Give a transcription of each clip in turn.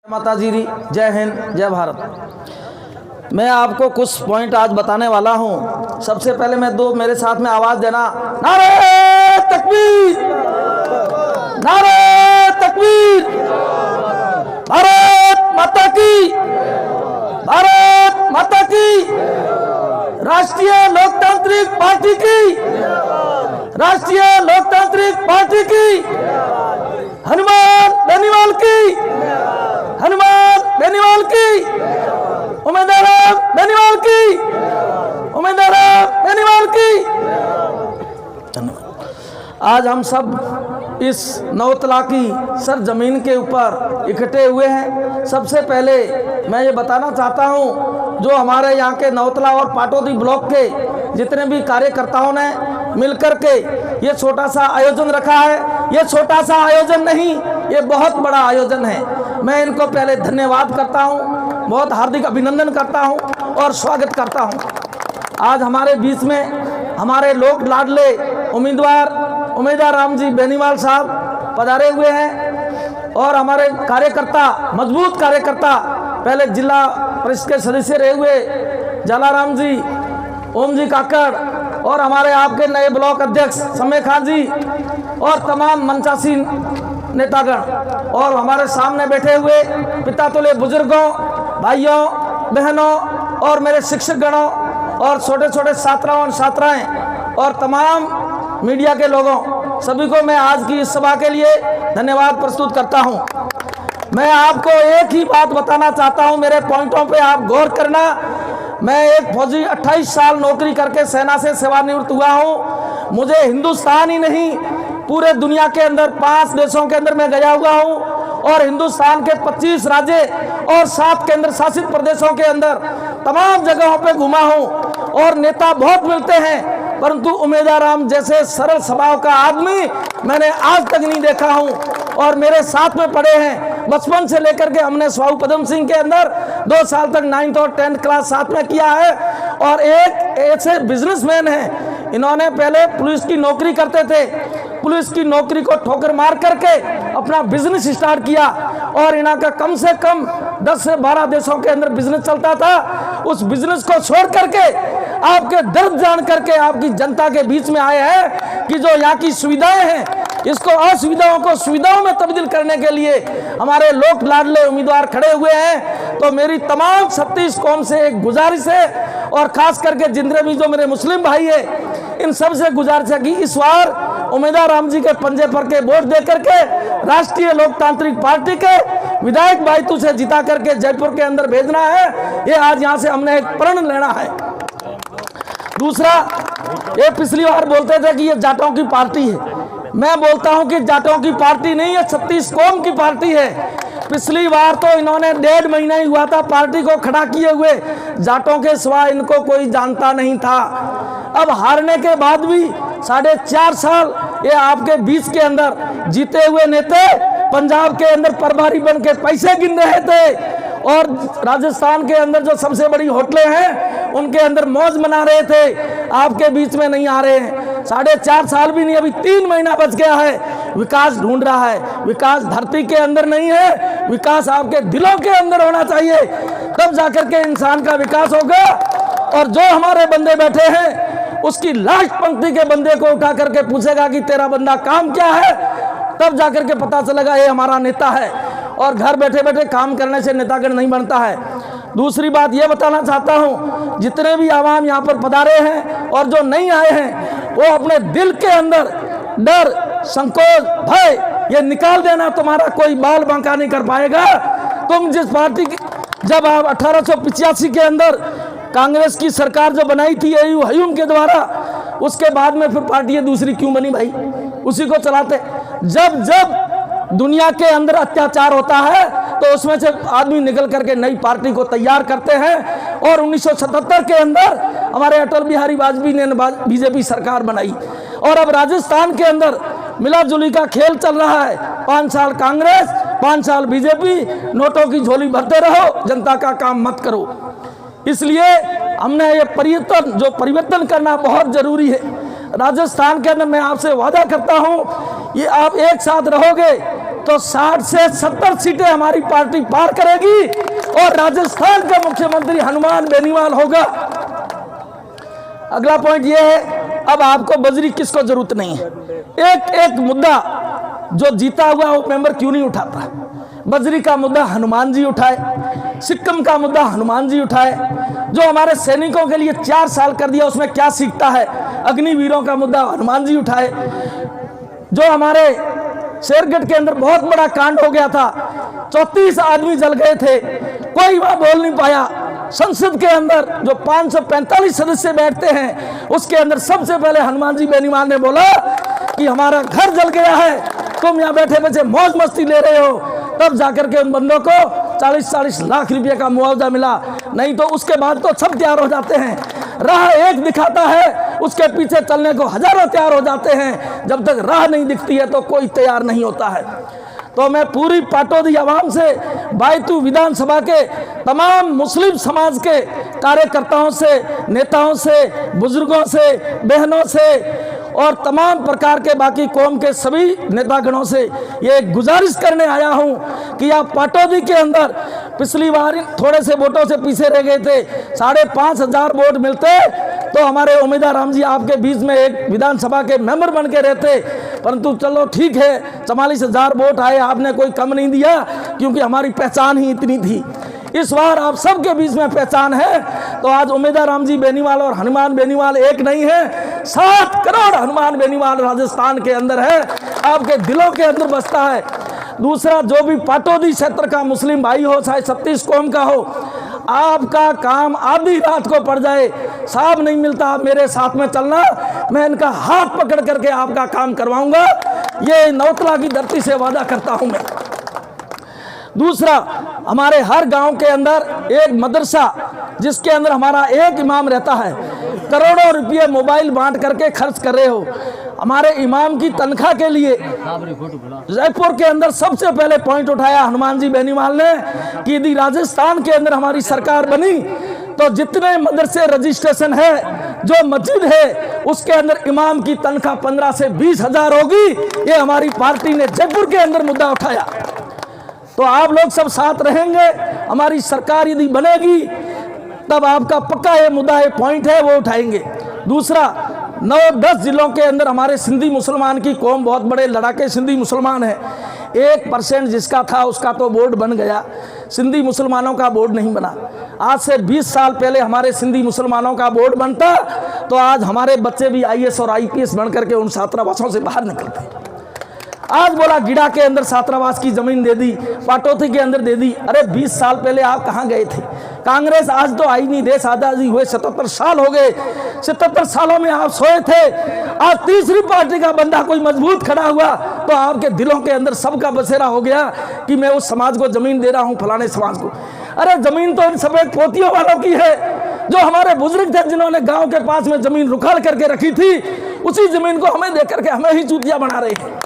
माता जी, जय हिंद, जय भारत। मैं आपको कुछ पॉइंट आज बताने वाला हूं। सबसे पहले मैं दो मेरे साथ में आवाज देना, नारे तकबीर, नारे तकबीर, भारत माता की, भारत माता की, राष्ट्रीय लोकतांत्रिक पार्टी की, राष्ट्रीय लोकतांत्रिक पार्टी की, हनुमान बेनीवाल की, हनुमान बेनीवाल की, उम्मीदवार बेनीवाल की, उम्मीदवार बेनीवाल की। आज हम सब इस नौतला की सरजमीन के ऊपर इकट्ठे हुए हैं। सबसे पहले मैं ये बताना चाहता हूँ, जो हमारे यहाँ के नौतला और पाटोदी ब्लॉक के जितने भी कार्यकर्ताओं ने मिलकर के ये छोटा सा आयोजन रखा है, ये छोटा सा आयोजन नहीं, ये बहुत बड़ा आयोजन है। मैं इनको पहले धन्यवाद करता हूँ, बहुत हार्दिक अभिनंदन करता हूँ और स्वागत करता हूँ। आज हमारे बीच में हमारे लोक लाडले उम्मीदवार राम जी बेनीवाल साहब पधारे हुए हैं और हमारे कार्यकर्ता, मजबूत कार्यकर्ता, पहले जिला परिषद के सदस्य रहे हुए जलाराम जी, ओम जी काकड़ और हमारे आपके नए ब्लॉक अध्यक्ष समय खान जी और तमाम मंचासी नेतागण और हमारे सामने बैठे हुए पिता तुल्य बुजुर्गों, भाइयों, बहनों और मेरे शिक्षक गणों और छोटे छोटे छात्राओं और छात्राएं और तमाम मीडिया के लोगों, सभी को मैं आज की इस सभा के लिए धन्यवाद प्रस्तुत करता हूं। मैं आपको एक ही बात बताना चाहता हूं, मेरे पॉइंटों पे आप गौर करना। मैं एक फौजी 28 साल नौकरी करके सेना से सेवानिवृत्त हुआ हूं। मुझे हिंदुस्तान ही नहीं, पूरे दुनिया के अंदर 5 देशों के अंदर मैं गया हुआ हूं और हिंदुस्तान के 25 राज्य और 7 केंद्र शासित प्रदेशों के अंदर तमाम जगहों पे घुमा हूं और नेता बहुत मिलते हैं, परंतु उम्मीदवार राम जैसे सरल स्वभाव का आदमी मैंने आज तक नहीं देखा हूं। और मेरे साथ में पढ़े हैं, बचपन से लेकर के हमने स्वाऊ पदम सिंह के अंदर 2 साल तक 9th और 10th क्लास साथ में किया है। और एक ऐसे बिजनेसमैन हैं, इन्होंने पहले पुलिस की नौकरी करते थे, पुलिस की नौकरी को ठोकर मार करके अपना बिजनेस स्टार्ट किया और इन्हों का कम से कम 10 से 12 देशों के अंदर बिजनेस चलता था। उस बिजनेस को छोड़ करके आपके दर्द जान करके आपकी जनता के बीच में आए हैं कि जो यहाँ की सुविधाएं हैं, इसको असुविधाओं को सुविधाओं में तब्दील करने के लिए हमारे लोक लाडले उम्मीदवार खड़े हुए हैं। तो मेरी तमाम 36 कौम से एक गुजारिश है और खास करके जितने भी जो मेरे मुस्लिम भाई है, इन सब से गुजारिश है कि इस बार उम्मीदवार राम जी के पंजे पर के वोट दे करके राष्ट्रीय लोकतांत्रिक पार्टी के विधायक बाइतू से जिता करके जयपुर के अंदर भेजना है। ये आज यहाँ से हमने एक प्रण लेना है। दूसरा, ये पिछली बार बोलते थे कि ये जाटों की पार्टी है। मैं बोलता हूं कि जाटों की पार्टी नहीं है, 36 कौम की पार्टी है। पिछली बार तो इन्होंने 1.5 महीना ही हुआ था पार्टी को खड़ा किए हुए, जाटों के सिवा इनको कोई जानता नहीं था। अब हारने के बाद भी 4.5 साल ये आपके बीच के अंदर जीते हुए नेता पंजाब के अंदर प्रभारी बन के पैसे गिन रहे थे और राजस्थान के अंदर जो सबसे बड़ी होटलें हैं उनके अंदर मौज मना रहे थे। आपके बीच में नहीं आ रहे हैं। 4.5 साल भी नहीं, अभी 3 महीना बच गया है। विकास ढूंढ रहा है। विकास धरती के अंदर नहीं है, विकास आपके दिलों के अंदर होना चाहिए, तब जाकर के इंसान का विकास होगा। और जो हमारे बंदे बैठे हैं, उसकी लास्ट पंक्ति के बंदे को उठा करके पूछेगा कि तेरा बंदा काम क्या है, तब जाकर के पता चलेगा ये हमारा नेता है। और घर बैठे बैठे काम करने से नेतागण नहीं बनता है। दूसरी बात ये बताना चाहता हूँ, जितने भी आवाम यहाँ पर पधारे हैं और जो नहीं आए हैं, वो अपने दिल के अंदर डर, संकोच, भय ये निकाल देना, तुम्हारा कोई बाल बांका नहीं कर पाएगा। तुम जिस पार्टी की, जब आप 1885 के अंदर कांग्रेस की सरकार जो बनाई थी हयूम के द्वारा, उसके बाद में फिर पार्टी दूसरी क्यों बनी भाई, उसी को चलाते। जब जब दुनिया के अंदर अत्याचार होता है तो उसमें से आदमी निकल करके नई पार्टी को तैयार करते हैं। और 1977 के अंदर हमारे अटल बिहारी वाजपेयी ने बीजेपी सरकार बनाई और अब राजस्थान के अंदर मिलाजुली का खेल चल रहा है। 5 साल कांग्रेस, 5 साल बीजेपी, नोटों की झोली भरते रहो, जनता का काम मत करो। इसलिए हमने ये परिवर्तन करना बहुत जरूरी है। राजस्थान के अंदर मैं आपसे वादा करता हूं, ये आप एक साथ रहोगे तो 60 से 70 सीटें हमारी पार्टी पार करेगी और राजस्थान का मुख्यमंत्री हनुमान बेनीवाल होगा। अगला पॉइंट यह है, अब आपको बजरी किसको जरूरत नहीं है। एक एक मुद्दा जो जीता हुआ वो मेंबर क्यों नहीं उठाता। बजरी का मुद्दा हनुमान जी उठाए, सिक्किम का मुद्दा हनुमान जी उठाए, जो हमारे सैनिकों के लिए 4 साल कर दिया उसमें क्या सीखता है, अग्निवीरों का मुद्दा हनुमान जी उठाए। जो हमारे शेरगढ़ के अंदर बहुत बड़ा कांड हो गया था, 34 आदमी जल गए थे, कोई वहां बोल नहीं पाया। संसद के अंदर जो 545 सदस्य बैठते हैं उसके अंदर सबसे पहले हनुमान जी बेनीवाल ने बोला कि हमारा घर जल गया है, तुम यहाँ बैठे बैठे मौज मस्ती ले रहे हो। तब जाकर के उन बंदों को 40-40 लाख रुपए का मुआवजा मिला, नहीं तो उसके बाद तो सब तैयार हो जाते हैं। राह एक दिखाता है, उसके पीछे चलने को हजारों तैयार हो जाते हैं। जब तक राह नहीं दिखती है तो कोई तैयार नहीं होता है। तो मैं पूरी पाटौदी आवाम से, बायतू विधानसभा के तमाम मुस्लिम समाज के कार्यकर्ताओं से, नेताओं से, बुजुर्गों से, बहनों से और तमाम प्रकार के बाकी कौम के सभी नेतागणों से ये गुजारिश करने आया हूं कि आप पाटौदी के अंदर पिछली बार थोड़े से वोटों से पीछे रह गए थे, 5,500 वोट मिलते तो हमारे उम्मीदवार राम जी आपके बीच में एक विधानसभा के मेंबर बन के रहते। परंतु चलो ठीक है, 44,000 वोट आए, आपने कोई कम नहीं दिया क्योंकि हमारी पहचान ही इतनी थी। इस बार आप सबके बीच में पहचान है, तो आज उम्मीदवार राम जी बेनीवाल और हनुमान बेनीवाल एक नहीं है, 7 करोड़ हनुमान बेनीवाल राजस्थान के अंदर है, आपके दिलों के अंदर बसता है। दूसरा, जो भी पाटौदी क्षेत्र का मुस्लिम भाई हो, चाहे 36 कौम का हो, आपका काम आधी रात को पड़ जाए, साहब नहीं मिलता, आप मेरे साथ में चलना, मैं इनका हाथ पकड़ करके आपका काम करवाऊंगा। ये नौतला की धरती से वादा करता हूं मैं। दूसरा, हमारे हर गांव के अंदर एक मदरसा जिसके अंदर हमारा एक इमाम रहता है, करोड़ों रुपये मोबाइल बांट करके खर्च कर रहे हो। हमारे इमाम की तनख्वाह के लिए जयपुर के अंदर सबसे पहले पॉइंट उठाया हनुमान जी बेनीवाल ने कि यदि राजस्थान के अंदर हमारी सरकार बनी तो जितने मदरसे रजिस्ट्रेशन है, जो मस्जिद है, उसके अंदर इमाम की तनख्वाह 15 से 20 हजार होगी। ये हमारी पार्टी ने जयपुर के अंदर मुद्दा उठाया। तो आप लोग सब साथ रहेंगे, हमारी सरकार यदि बनेगी तब आपका पक्का ये मुद्दा, ये पॉइंट है, वो उठाएंगे। दूसरा, 9-10 जिलों के अंदर हमारे सिंधी मुसलमान की कौम बहुत बड़े लड़ाके सिंधी मुसलमान है। 1% जिसका था उसका तो बोर्ड बन गया, सिंधी मुसलमानों का बोर्ड नहीं बना। आज से 20 साल पहले हमारे सिंधी मुसलमानों का बोर्ड बनता तो आज हमारे बच्चे भी IAS और IPS बन करके उन छात्रावासों से बाहर निकलते। आज बोला गिड़ा के अंदर छात्रावास की जमीन दे दी, पाटौदी के अंदर दे दी। अरे 20 साल पहले आप कहाँ गए थे? कांग्रेस आज तो आई नहीं, देश आजादी हुए 77 साल हो गए, 77 सालों में आप सोए थे। आज तीसरी पार्टी का बंदा कोई मजबूत खड़ा हुआ तो आपके दिलों के अंदर सबका बसेरा हो गया कि मैं उस समाज को जमीन दे रहा हूँ, फलाने समाज को। अरे जमीन तो इन सफेद पोतियों वालों की है, जो हमारे बुजुर्ग थे जिन्होंने गाँव के पास में जमीन रुखाड़ करके रखी थी, उसी जमीन को हमें दे करके हमें ही चूतिया बना रहे हैं।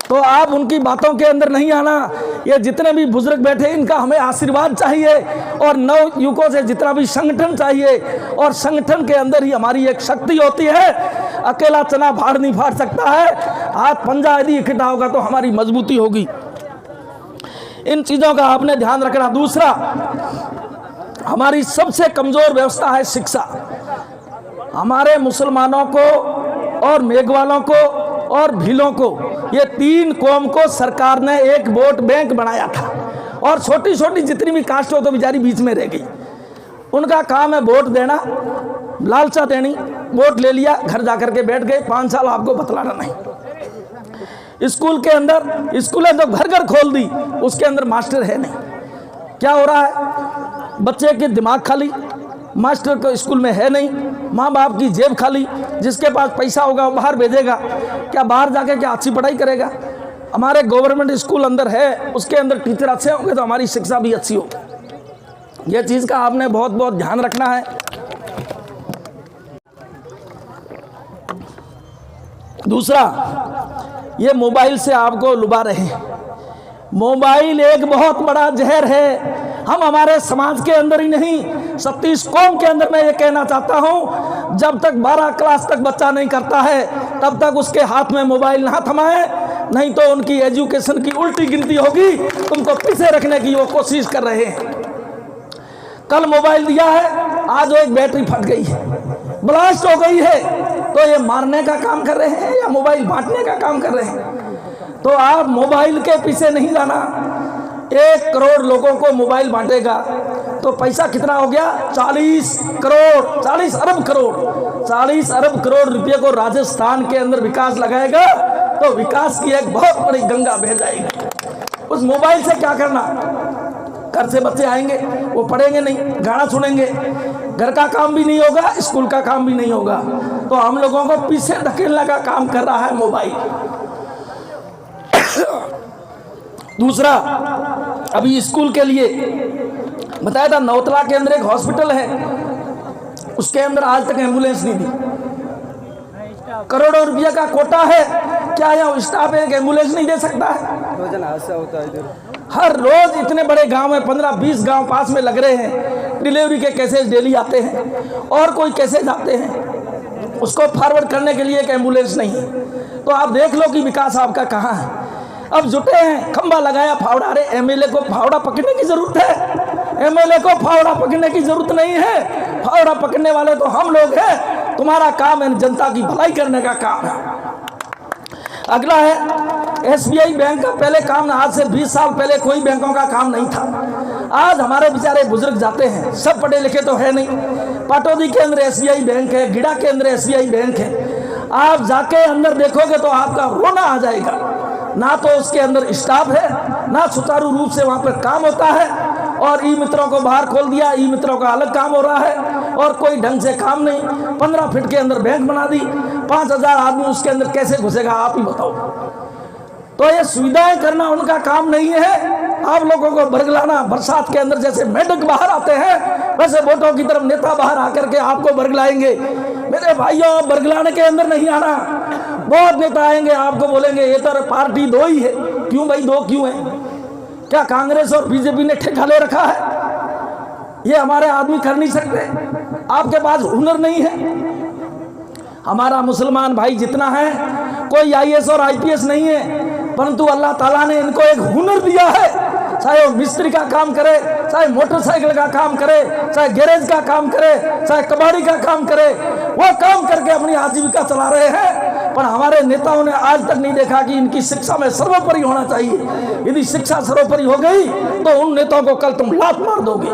तो आप उनकी बातों के अंदर नहीं आना। ये जितने भी बुजुर्ग बैठे इनका हमें आशीर्वाद चाहिए और नव युवकों से जितना भी संगठन चाहिए, और संगठन के अंदर ही हमारी एक शक्ति होती है। अकेला चना फाड़ नहीं फाड़ सकता है, हाथ पंजा यदि इकट्ठा होगा तो हमारी मजबूती होगी। इन चीज़ों का आपने ध्यान रखना। दूसरा, हमारी सबसे कमज़ोर व्यवस्था है शिक्षा। हमारे मुसलमानों को और मेघवालों को और भीलों को, ये 3 कौम को सरकार ने एक वोट बैंक बनाया था, और छोटी छोटी जितनी भी कास्ट हो तो बेचारी बीच में रह गई। उनका काम है वोट देना, लालचा देनी, वोट ले लिया, घर जाकर के बैठ गए, 5 साल आपको बतलाना नहीं। स्कूल के अंदर स्कूलें तो घर घर खोल दी, उसके अंदर मास्टर है नहीं। क्या हो रहा है? बच्चे के दिमाग खाली, मास्टर को स्कूल में है नहीं, माँ बाप की जेब खाली। जिसके पास पैसा होगा वो बाहर भेजेगा, क्या बाहर जाके क्या अच्छी पढ़ाई करेगा? हमारे गवर्नमेंट स्कूल अंदर है, उसके अंदर टीचर अच्छे होंगे तो हमारी शिक्षा भी अच्छी होगी। ये चीज़ का आपने बहुत बहुत ध्यान रखना है। दूसरा, ये मोबाइल से आपको लुभा रहे हैं। मोबाइल एक बहुत बड़ा जहर है। हम हमारे समाज के अंदर ही नहीं, 36 कौम के अंदर मैं ये कहना चाहता हूँ, जब तक 12 क्लास तक बच्चा नहीं करता है तब तक उसके हाथ में मोबाइल ना थमाए। नहीं तो उनकी एजुकेशन की उल्टी गिनती होगी, तुमको पीछे रखने की वो कोशिश कर रहे हैं। कल मोबाइल दिया है, आज वो एक बैटरी फट गई है, ब्लास्ट हो गई है, तो ये मारने का काम कर रहे हैं या मोबाइल बांटने का काम कर रहे हैं? तो आप मोबाइल के पीछे नहीं जाना। 1 करोड़ लोगों को मोबाइल बांटेगा तो पैसा कितना हो गया? 40 करोड़, 40 अरब करोड़, 40 अरब करोड़ रुपये को राजस्थान के अंदर विकास लगाएगा तो विकास की एक बहुत बड़ी गंगा बह जाएगी। उस मोबाइल से क्या करना? घर से बच्चे आएंगे, वो पढ़ेंगे नहीं, गाना सुनेंगे, घर का काम भी नहीं होगा, स्कूल का काम भी नहीं होगा। तो हम लोगों को पीछे धकेलने का काम कर रहा है मोबाइल। दूसरा, अभी स्कूल के लिए बताया था, नौतला के अंदर एक हॉस्पिटल है, उसके अंदर आज तक एम्बुलेंस नहीं दी। करोड़ों रुपया का कोटा है, क्या यहाँ स्टाफ एक एम्बुलेंस नहीं दे सकता है? रोजाना हादसा होता है इधर, हर रोज इतने बड़े गांव में 15-20 गांव पास में लग रहे हैं, डिलीवरी के केसेस डेली आते हैं और कोई केसेस आते हैं, उसको फॉरवर्ड करने के लिए एक एम्बुलेंस नहीं है। तो आप देख लो कि विकास आपका कहाँ है। अब जुटे हैं, खंबा लगाया फावड़ा। अरे एमएलए को फावड़ा पकड़ने की जरूरत है? एमएलए को फावड़ा पकड़ने की जरूरत नहीं है, फावड़ा पकड़ने वाले तो हम लोग हैं। तुम्हारा काम है जनता की भलाई करने का काम है। अगला है एसबीआई बैंक का पहले काम, आज से 20 साल पहले कोई बैंकों का काम नहीं था। आज हमारे बेचारे बुजुर्ग जाते हैं, सब पढ़े लिखे तो है नहीं। पाटौदी के अंदर एसबीआई बैंक है, गिड़ा के अंदर एसबीआई बैंक है। आप जाके अंदर देखोगे तो आपका रोना आ जाएगा। ना तो उसके अंदर स्टाफ है, ना सुचारू रूप से वहाँ पर काम होता है, और ई मित्रों को बाहर खोल दिया, ई मित्रों का अलग काम हो रहा है, और कोई ढंग से काम नहीं। 15 फीट के अंदर बैंक बना दी, 5000 आदमी उसके अंदर कैसे घुसेगा आप ही बताओ। तो ये सुविधाएं करना उनका काम नहीं है। आप लोगों को बरगलाना, बरसात के अंदर जैसे मेढक बाहर आते हैं वैसे वोटों की तरफ नेता बाहर आकर के आपको बरगलाएंगे। मेरे भाइयों, बरगलाने के अंदर नहीं आना। बहुत नेता आएंगे, आपको बोलेंगे ये तो पार्टी 2 ही है। क्यों भाई 2 क्यों है? क्या कांग्रेस और बीजेपी ने ठेका ले रखा है? ये हमारे आदमी कर नहीं सकते? आपके पास हुनर नहीं है? हमारा मुसलमान भाई जितना है, कोई आईएएस और आईपीएस नहीं है, परंतु अल्लाह ताला ने इनको एक हुनर दिया है। चाहे वो मिस्त्री का काम करे, चाहे मोटरसाइकिल का काम करे, चाहे गैरेज का काम करे, चाहे कबाड़ी का काम करे, वो काम करके अपनी आजीविका चला रहे हैं। पर हमारे नेताओं ने आज तक नहीं देखा कि इनकी शिक्षा में सर्वोपरि होना चाहिए। यदि शिक्षा सर्वोपरि हो गई तो उन नेताओं को कल तुम लात मार दोगे।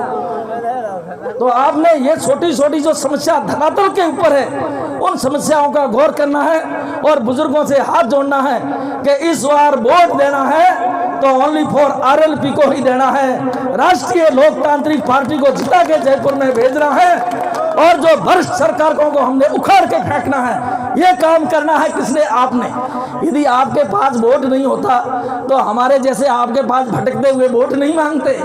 तो आपने ये छोटी छोटी जो समस्या धरातल के ऊपर है, उन समस्याओं का गौर करना है और बुजुर्गों से हाथ जोड़ना है कि इस बार वोट देना है तो ओनली फॉर आरएलपी को ही देना है। राष्ट्रीय लोकतांत्रिक पार्टी को जिता के जयपुर में भेजना है, और जो भ्रष्ट सरकारों को हमने उखाड़ के फेंकना है। ये काम करना है किसने? आपने। यदि आपके पास वोट नहीं होता तो हमारे जैसे आपके पास भटकते हुए वोट नहीं मांगते।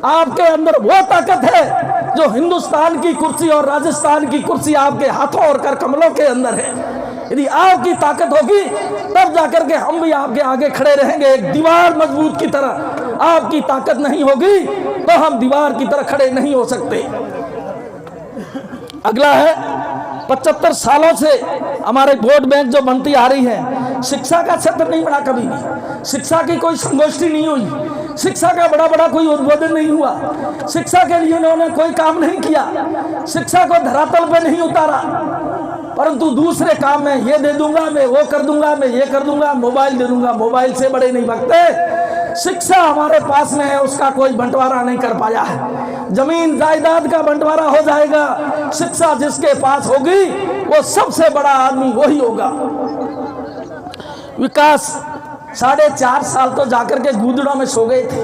आपके अंदर वो ताकत है जो हिंदुस्तान की कुर्सी और राजस्थान की कुर्सी आपके हाथों और कर कमलों के अंदर है। यदि आपकी ताकत होगी तब जाकर के हम भी आपके आगे खड़े रहेंगे एक दीवार मजबूत की तरह। आपकी ताकत नहीं होगी तो हम दीवार की तरह खड़े नहीं हो सकते। अगला है 75 सालों से हमारे वोट बैंक जो बनती आ रही है, शिक्षा का क्षेत्र नहीं बढ़ा कभी भी। शिक्षा की कोई संगोष्ठी नहीं हुई, शिक्षा का बड़ा कोई उद्बोधन नहीं हुआ, शिक्षा के लिए उन्होंने कोई काम नहीं किया, शिक्षा को धरातल पे नहीं उतारा। परंतु दूसरे काम में ये दे दूंगा, मैं वो कर दूंगा, मैं ये कर दूंगा, मोबाइल दे दूंगा, मोबाइल से बड़े नहीं भागते। शिक्षा हमारे पास में है, उसका कोई बंटवारा नहीं कर पाया है। जमीन जायदाद का बंटवारा हो जाएगा, शिक्षा जिसके पास होगी वो सबसे बड़ा आदमी वही होगा। विकास 4.5 साल तो जाकर के गूदड़ों में सो गए थे,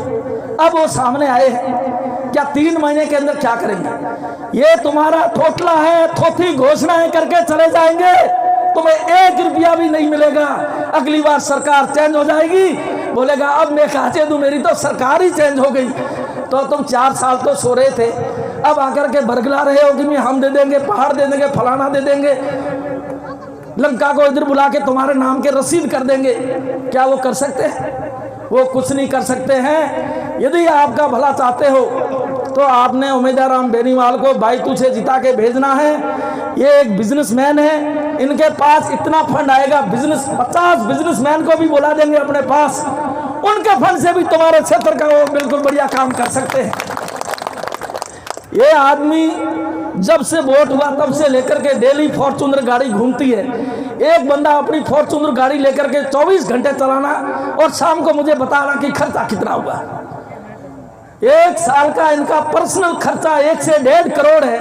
अब वो सामने आए हैं। क्या 3 महीने के अंदर क्या करेंगे? ये तुम्हारा ठोटला है, थोथी घोषणाएं करके चले जाएंगे, तुम्हें 1 रुपया भी नहीं मिलेगा। अगली बार सरकार चेंज हो जाएगी, बोलेगा अब मैं कहा दूं, मेरी तो सरकार ही चेंज हो गई। तो तुम 4 साल तो सो रहे थे, अब आकर के बरगला रहे हो कि हम दे देंगे, पहाड़ दे देंगे, फलाना दे देंगे, लंका को इधर बुला के तुम्हारे नाम के रसीद कर देंगे। क्या वो कर सकते हैं? वो कुछ नहीं कर सकते हैं। यदि आपका भला चाहते हो तो आपने उम्मीदवार राम बेनीवाल को बाईतू से जिता के भेजना है। ये एक बिजनेसमैन है, इनके पास इतना फंड आएगा, 50 बिजनेसमैन को भी बुला देंगे अपने पास, उनके फंड से भी तुम्हारे क्षेत्र का वो बिल्कुल बढ़िया काम कर सकते हैं। ये आदमी जब से वोट हुआ तब से लेकर के डेली फॉर्च्यूनर गाड़ी घूमती है। एक बंदा अपनी फॉर्च्यूनर गाड़ी लेकर के 24 घंटे चलाना और शाम को मुझे बताना कि खर्चा कितना हुआ। 1 साल का इनका पर्सनल खर्चा 1 से 1.5 करोड़ है।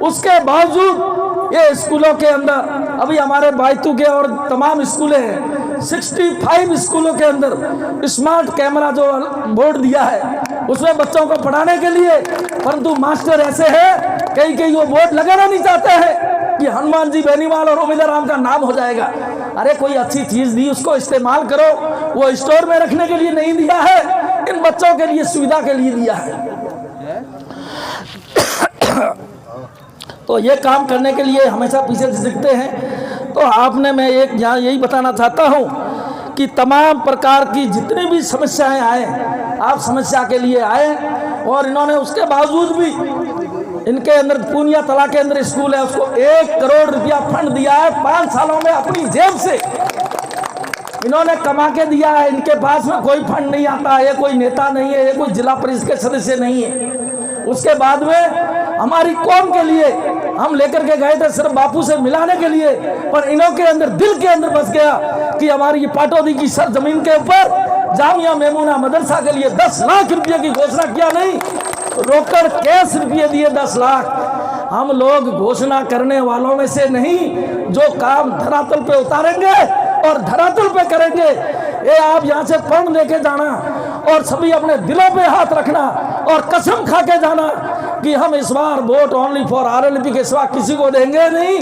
उसके बावजूद ये स्कूलों के अंदर, अभी हमारे बायतू के और तमाम स्कूलें हैं, 65 स्कूलों के अंदर स्मार्ट कैमरा जो बोर्ड दिया है उसमें बच्चों को पढ़ाने के लिए, परंतु मास्टर ऐसे हैं कई वो बोर्ड लगाना नहीं चाहते हैं कि हनुमान जी बेनीवाल और उमेदर राम का नाम हो जाएगा। अरे कोई अच्छी चीज दी, उसको इस्तेमाल करो। वो स्टोर में रखने के लिए नहीं दिया है, इन बच्चों के लिए सुविधा के लिए दिया है। तो ये काम करने के लिए हमेशा पीछे दिखते हैं। तो आपने, मैं एक यहाँ यही बताना चाहता हूँ कि तमाम प्रकार की जितनी भी समस्याएं आए, आप समस्या के लिए आए, और इन्होंने उसके बावजूद भी इनके अंदर पूनिया तला के अंदर स्कूल है, उसको 1 करोड़ रुपया फंड दिया है 5 सालों में अपनी जेब से इन्होंने कमा के दिया है। इनके पास में कोई फंड नहीं आता है, ये कोई नेता नहीं है, ये कोई जिला परिषद के सदस्य नहीं है। उसके बाद में हमारी कौम के लिए हम लेकर के गए थे सिर्फ बापू से मिलाने के लिए, पर इन्हों के अंदर दिल के अंदर बस गया कि हमारी ये पाटौदी की सरजमीन के ऊपर जामिया मेमूना मदरसा के लिए 10 लाख रुपये की घोषणा किया, नहीं रोकड़ कैश रुपये दिए 10 लाख। हम लोग घोषणा करने वालों में से नहीं, जो काम धरातल पे उतारेंगे और धरातल पे करेंगे। ये आप यहाँ से फंड लेके जाना और सभी अपने दिलों पे हाथ रखना और कसम खा के जाना कि हम इस बार वोट ओनली फॉर आरएलपी के सिवा किसी को देंगे नहीं,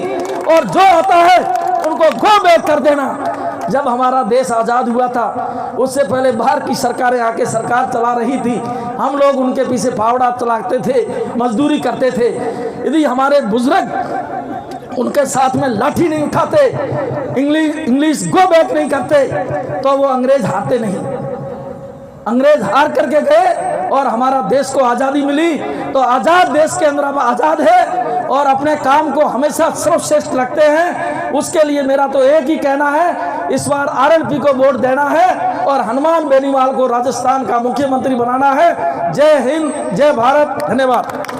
और जो आता है उनको गो बैक कर देना। जब हमारा देश आज़ाद हुआ था उससे पहले बाहर की सरकारें आके सरकार चला रही थी, हम लोग उनके पीछे फावड़ा चलाते थे, मजदूरी करते थे। यदि हमारे बुजुर्ग उनके साथ में लाठी नहीं उठाते, इंग्लिश गो बैक नहीं करते, तो वो अंग्रेज हारते नहीं। अंग्रेज हार करके गए और हमारा देश को आज़ादी मिली। तो आज़ाद देश के अंदर अब आज़ाद है और अपने काम को हमेशा सर्वश्रेष्ठ रखते हैं। उसके लिए मेरा तो एक ही कहना है, इस बार आरएलपी को वोट देना है और हनुमान बेनीवाल को राजस्थान का मुख्यमंत्री बनाना है। जय हिंद, जय भारत, धन्यवाद।